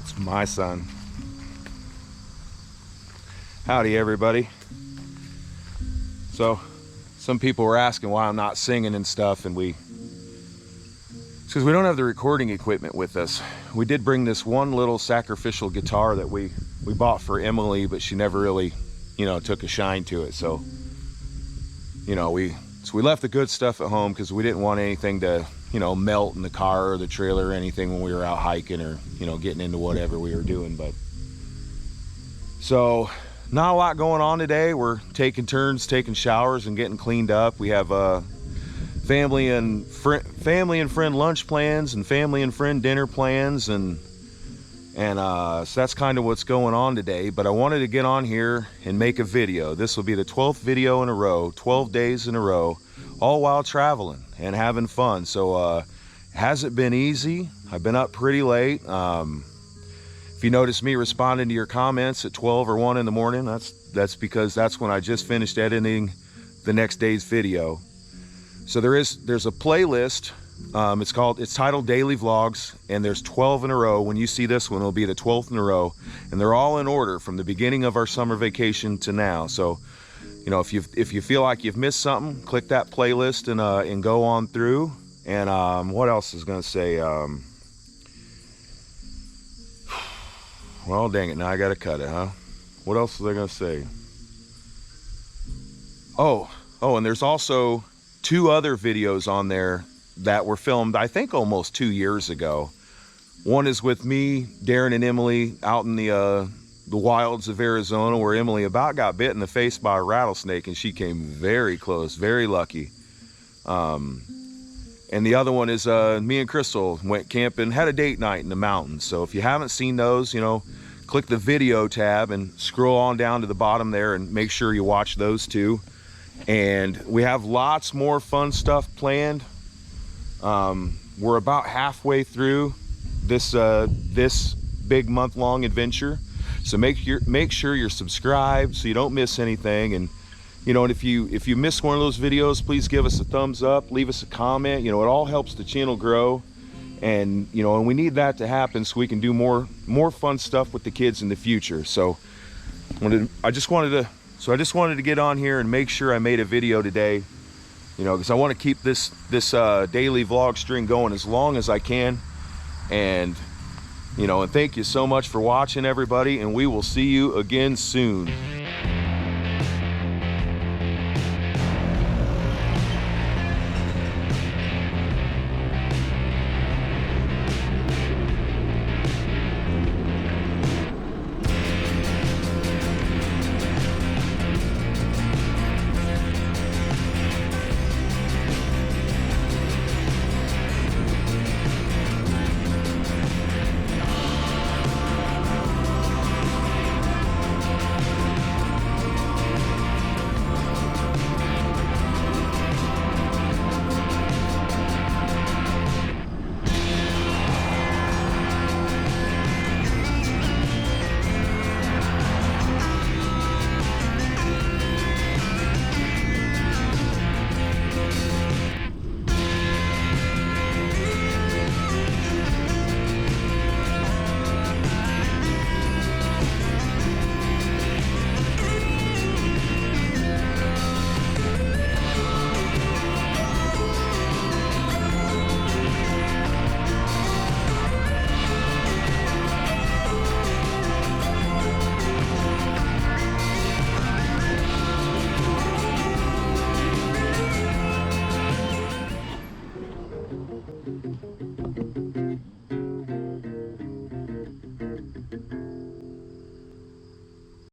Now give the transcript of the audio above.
It's my son. Howdy everybody. So some people were asking why I'm not singing and stuff, and it's because we don't have the recording equipment with us. We did bring this one little sacrificial guitar that we bought for Emily, but she never really, took a shine to it. So, we left the good stuff at home because we didn't want anything to, melt in the car or the trailer or anything when we were out hiking or, getting into whatever we were doing. But so not a lot going on today. We're taking turns taking showers and getting cleaned up. We have family and friend lunch plans and family and friend dinner plans, and so that's kind of what's going on today. But I wanted to get on here and make a video. This will be the 12th video in a row, 12 days in a row, all while traveling and having fun. So hasn't been easy. I've been up pretty late. If you notice me responding to your comments at 12 or 1 in the morning, that's because that's when I just finished editing the next day's video. So there's a playlist. It's titled Daily Vlogs, and there's 12 in a row. When you see this one, it'll be the 12th in a row, and they're all in order from the beginning of our summer vacation to now. So, if you feel like you've missed something, click that playlist and go on through. And what else is gonna say? Well, dang it, now I gotta cut it, huh? What else was I gonna say? Oh, and there's also 2 other videos on there that were filmed, I think, almost 2 years ago. One is with me, Daren, and Emily out in the wilds of Arizona, where Emily about got bit in the face by a rattlesnake, and she came very close, very lucky. And the other one is me and Crystal went camping, had a date night in the mountains. So if you haven't seen those, click the video tab and scroll on down to the bottom there and make sure you watch those 2. And we have lots more fun stuff planned. We're about halfway through this big month-long adventure. So make sure you're subscribed so you don't miss anything. And and if you miss one of those videos, please give us a thumbs up, leave us a comment. It all helps the channel grow, and and we need that to happen so we can do more fun stuff with the kids in the future. So I just wanted to get on here and make sure I made a video today, because I want to keep this daily vlog string going as long as I can. And and thank you so much for watching, everybody, and we will see you again soon.